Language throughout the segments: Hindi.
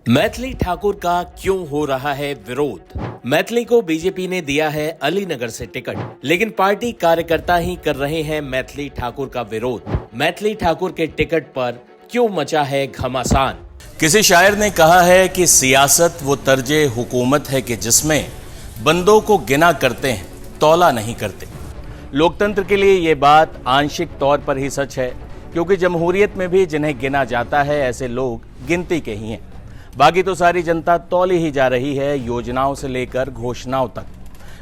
मैथिली ठाकुर का क्यों हो रहा है विरोध? मैथिली को बीजेपी ने दिया है अलीनगर से टिकट, लेकिन पार्टी कार्यकर्ता ही कर रहे हैं मैथिली ठाकुर का विरोध। मैथिली ठाकुर के टिकट पर क्यों मचा है घमासान? किसी शायर ने कहा है कि सियासत वो तर्जे हुकूमत है कि जिसमें बंदों को गिना करते हैं, तौला नहीं करते। लोकतंत्र के लिए ये बात आंशिक तौर पर ही सच है, क्योंकि जमहूरियत में भी जिन्हें गिना जाता है ऐसे लोग गिनती के ही हैं। बाकी तो सारी जनता तौली ही जा रही है, योजनाओं से लेकर घोषणाओं तक।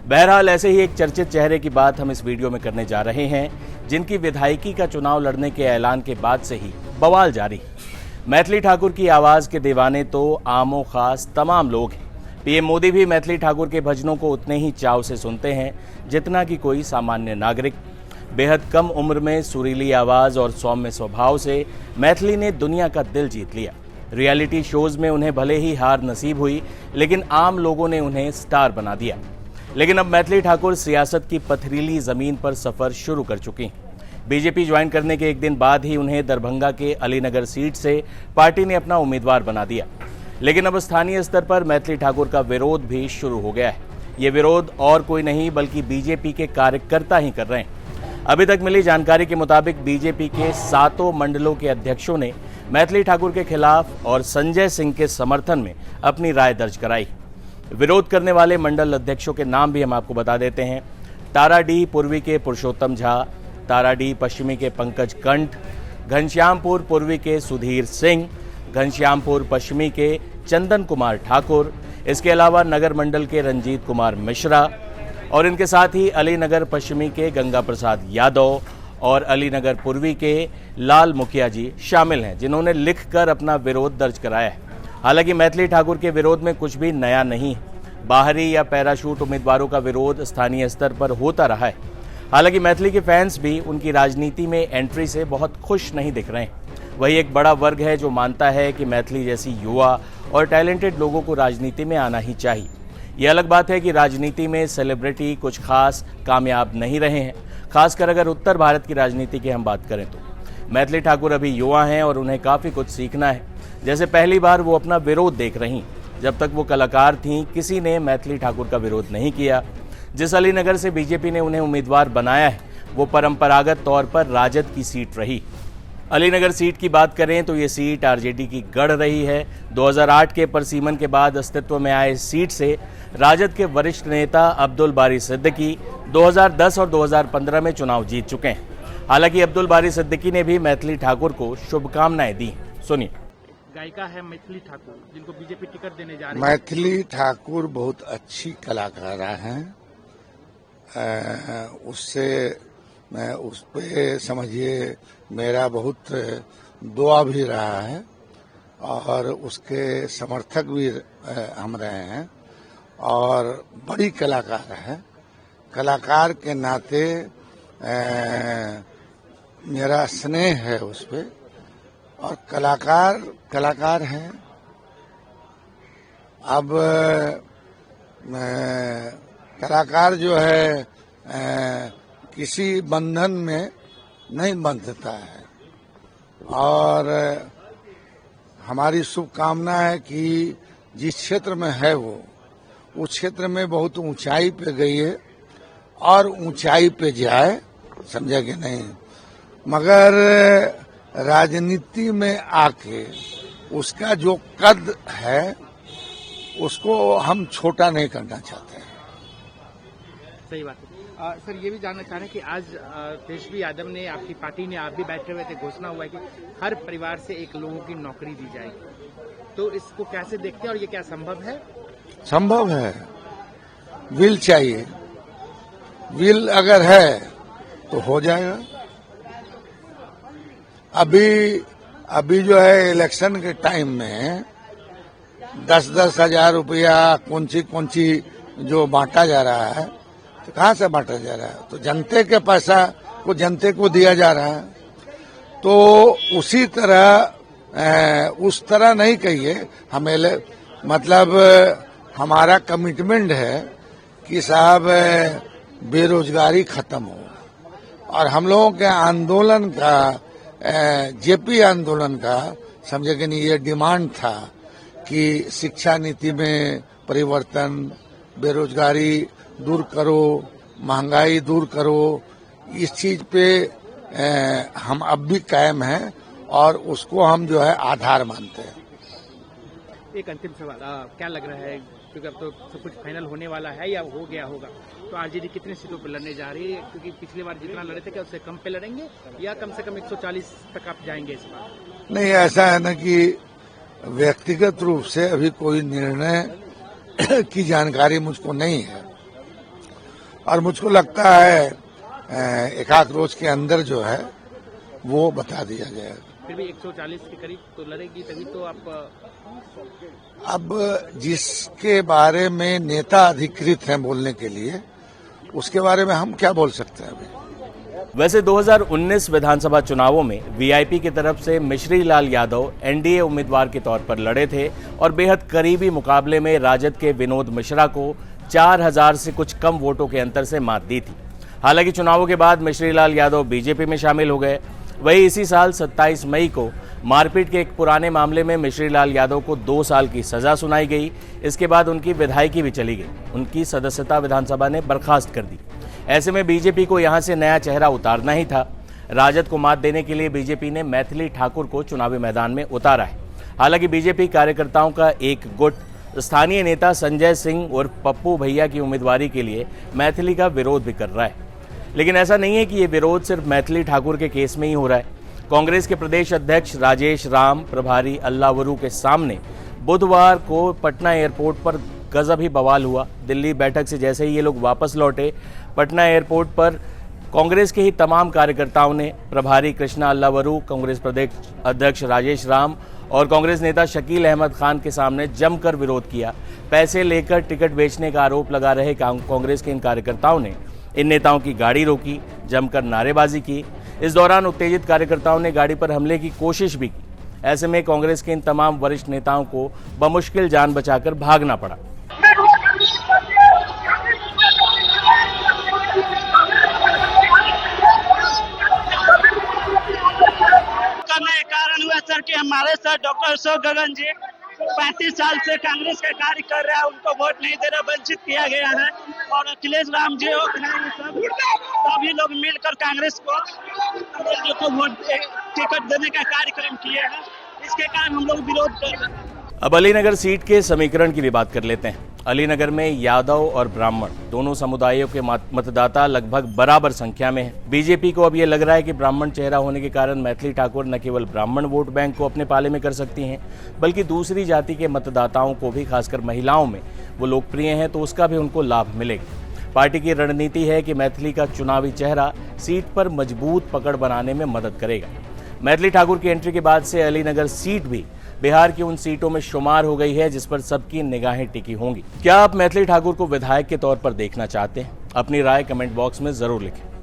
बहरहाल ऐसे ही एक चर्चित चेहरे की बात हम इस वीडियो में करने जा रहे हैं, जिनकी विधायकी का चुनाव लड़ने के ऐलान के बाद से ही बवाल जारी। मैथिली ठाकुर की आवाज के दीवाने तो आमो खास तमाम लोग हैं। पीएम मोदी भी मैथिली ठाकुर के भजनों को उतने ही चाव से सुनते हैं जितना कि कोई सामान्य नागरिक। बेहद कम उम्र में सुरीली आवाज और सौम्य स्वभाव से मैथिली ने दुनिया का दिल जीत लिया। रियलिटी शोज में उन्हें भले ही हार नसीब हुई, लेकिन आम लोगों ने उन्हें स्टार बना दिया। लेकिन अब मैथिली ठाकुर सियासत की पथरीली जमीन पर सफर शुरू कर चुकी हैं। बीजेपी ज्वाइन करने के एक दिन बाद ही उन्हें दरभंगा के अलीनगर सीट से पार्टी ने अपना उम्मीदवार बना दिया। लेकिन अब स्थानीय स्तर पर मैथिली ठाकुर का विरोध भी शुरू हो गया है। ये विरोध और कोई नहीं बल्कि बीजेपी के कार्यकर्ता ही कर रहे हैं। अभी तक मिली जानकारी के मुताबिक बीजेपी के 7 मंडलों के अध्यक्षों ने मैथिली ठाकुर के खिलाफ और संजय सिंह के समर्थन में अपनी राय दर्ज कराई। विरोध करने वाले मंडल अध्यक्षों के नाम भी हम आपको बता देते हैं। ताराडीह पूर्वी के पुरुषोत्तम झा, ताराडीह पश्चिमी के पंकज कंठ, घनश्यामपुर पूर्वी के सुधीर सिंह, घनश्यामपुर पश्चिमी के चंदन कुमार ठाकुर, इसके अलावा नगर मंडल के रंजीत कुमार मिश्रा और इनके साथ ही अलीनगर पश्चिमी के गंगा प्रसाद यादव और अलीनगर पूर्वी के लाल मुखिया जी शामिल हैं, जिन्होंने लिखकर अपना विरोध दर्ज कराया है। हालांकि मैथिली ठाकुर के विरोध में कुछ भी नया नहीं है। बाहरी या पैराशूट उम्मीदवारों का विरोध स्थानीय स्तर पर होता रहा है। हालांकि मैथिली के फैंस भी उनकी राजनीति में एंट्री से बहुत खुश नहीं दिख रहे हैं। वही एक बड़ा वर्ग है जो मानता है कि मैथिली जैसी युवा और टैलेंटेड लोगों को राजनीति में आना ही चाहिए। यह अलग बात है कि राजनीति में सेलिब्रिटी कुछ खास कामयाब नहीं रहे हैं, खासकर अगर उत्तर भारत की राजनीति की हम बात करें तो। मैथिली ठाकुर अभी युवा हैं और उन्हें काफ़ी कुछ सीखना है। जैसे पहली बार वो अपना विरोध देख रही, जब तक वो कलाकार थीं किसी ने मैथिली ठाकुर का विरोध नहीं किया। जिस अलीनगर से बीजेपी ने उन्हें उम्मीदवार बनाया है वो परंपरागत तौर पर राजद की सीट रही। अलीनगर सीट की बात करें तो ये सीट आरजेडी की गढ़ रही है। 2008 के परसीमन के बाद अस्तित्व में आए इस सीट से राजद के वरिष्ठ नेता अब्दुल बारी सिद्दीकी 2010 और 2015 में चुनाव जीत चुके हैं। हालांकि अब्दुल बारी सिद्दीकी ने भी मैथिली ठाकुर को शुभकामनाएं दी। सुनिए। गायिका है मैथिली ठाकुर, जिनको बीजेपी टिकट देने जा रही है। मैथिली ठाकुर बहुत अच्छी कलाकार हैं। उससे मैं उस पे समझिए मेरा बहुत दुआ भी रहा है और उसके समर्थक भी हम रहे हैं और बड़ी कलाकार है। कलाकार के नाते मेरा स्नेह है उस पे और कलाकार हैं। अब कलाकार जो है किसी बंधन में नहीं बंधता है और हमारी शुभकामना है कि जिस क्षेत्र में है वो उस क्षेत्र में बहुत ऊंचाई पे गई है और ऊंचाई पे जाए, समझा कि नहीं। मगर राजनीति में आके उसका जो कद है उसको हम छोटा नहीं करना चाहते हैं। सही बात है। सर ये भी जानना चाह रहे हैं कि आज तेजस्वी यादव ने, आपकी पार्टी ने, आप भी बैठे हुए थे, घोषणा हुआ है कि हर परिवार से एक लोगों की नौकरी दी जाएगी। तो इसको कैसे देखते हैं और ये क्या संभव है? संभव है। विल चाहिए, विल अगर है तो हो जाएगा। अभी जो है इलेक्शन के टाइम में 10-10 हजार रुपया कौन-सी जो बांटा जा रहा है, तो कहाँ से बांटा जा रहा है? तो जनते के पैसा को जनते को दिया जा रहा है। तो उसी तरह उस तरह नहीं कहिए, हमें मतलब हमारा कमिटमेंट है कि साहब बेरोजगारी खत्म हो और हम लोगों के आंदोलन का जेपी आंदोलन का समझे कि नहीं, ये डिमांड था कि शिक्षा नीति में परिवर्तन, बेरोजगारी दूर करो, महंगाई दूर करो, इस चीज पे हम अब भी कायम हैं और उसको हम जो है आधार मानते हैं। एक अंतिम सवाल, क्या लग रहा है, क्योंकि अब तो सब कुछ फाइनल होने वाला है या हो गया होगा, तो आरजेडी कितने सीटों पर लड़ने जा रही है? क्योंकि पिछली बार जितना लड़े थे क्या उससे कम पे लड़ेंगे या कम से कम 140 तक आप जाएंगे इस बार? नहीं, ऐसा है ना कि व्यक्तिगत रूप से अभी कोई निर्णय की जानकारी मुझको नहीं है और मुझको लगता है एक आध रोज के अंदर जो है वो बता दिया जाएगा। फिर भी 140 के करीब तो लड़ेगी, तभी तो आप। अब जिसके बारे में नेता अधिकृत हैं बोलने के लिए, उसके बारे में हम क्या बोल सकते हैं अभी। वैसे 2019 विधानसभा चुनावों में वीआईपी की तरफ से मिश्री लाल यादव एनडीए उम्मीदवार के तौर पर लड़े थे और बेहद करीबी मुकाबले में राजद के विनोद मिश्रा को 4000 से कुछ कम वोटों के अंतर से मात दी थी। हालांकि चुनावों के बाद मिश्री लाल यादव बीजेपी में शामिल हो गए। वहीं इसी साल 27 मई को मारपीट के एक पुराने मामले में मिश्री लाल यादव को 2 साल की सजा सुनाई गई। इसके बाद उनकी विधायकी भी चली गई, उनकी सदस्यता विधानसभा ने बर्खास्त कर दी। ऐसे में बीजेपी को यहां से नया चेहरा उतारना ही था। राजद को मात देने के लिए बीजेपी ने मैथिली ठाकुर को चुनावी मैदान में उतारा है। हालांकि बीजेपी कार्यकर्ताओं का एक गुट स्थानीय नेता संजय सिंह और पप्पू भैया की उम्मीदवारी के लिए मैथिली का विरोध भी कर रहा है। लेकिन ऐसा नहीं है कि ये विरोध सिर्फ मैथिली ठाकुर के केस में ही हो रहा है। कांग्रेस के प्रदेश अध्यक्ष राजेश राम प्रभारी अल्लावरू के सामने बुधवार को पटना एयरपोर्ट पर गजब ही बवाल हुआ। दिल्ली बैठक से जैसे ही ये लोग वापस लौटे, पटना एयरपोर्ट पर कांग्रेस के ही तमाम कार्यकर्ताओं ने प्रभारी कृष्णा अल्लावरू, कांग्रेस प्रदेश अध्यक्ष राजेश राम और कांग्रेस नेता शकील अहमद खान के सामने जमकर विरोध किया। पैसे लेकर टिकट बेचने का आरोप लगा रहे कांग्रेस के इन कार्यकर्ताओं ने इन नेताओं की गाड़ी रोकी, जमकर नारेबाजी की। इस दौरान उत्तेजित कार्यकर्ताओं ने गाड़ी पर हमले की कोशिश भी की। ऐसे में कांग्रेस के इन तमाम वरिष्ठ नेताओं को बमुश्किल जान बचाकर भागना पड़ा। कारण हुआ सर कि हमारे सर डॉक्टर अशोक गगन जी 35 साल से कांग्रेस का कार्य कर रहा है, उनको वोट नहीं देना वंचित किया गया है और अखिलेश राम जी सभी लोग मिलकर कांग्रेस को वोट टिकट देने का कार्यक्रम किए हैं। इसके कारण हम लोग विरोध कर रहे हैं। अब अलीनगर सीट के समीकरण की भी बात कर लेते हैं। अलीनगर में यादव और ब्राह्मण दोनों समुदायों के मतदाता लगभग बराबर संख्या में हैं। बीजेपी को अब ये लग रहा है कि ब्राह्मण चेहरा होने के कारण मैथिली ठाकुर न केवल ब्राह्मण वोट बैंक को अपने पाले में कर सकती हैं, बल्कि दूसरी जाति के मतदाताओं को भी, खासकर महिलाओं में वो लोकप्रिय हैं, तो उसका भी उनको लाभ मिलेगा। पार्टी की रणनीति है कि मैथिली का चुनावी चेहरा सीट पर मजबूत पकड़ बनाने में मदद करेगा। मैथिली ठाकुर की एंट्री के बाद से अलीनगर सीट भी बिहार की उन सीटों में शुमार हो गई है जिस पर सबकी निगाहें टिकी होंगी। क्या आप मैथिली ठाकुर को विधायक के तौर पर देखना चाहते हैं? अपनी राय कमेंट बॉक्स में जरूर लिखें।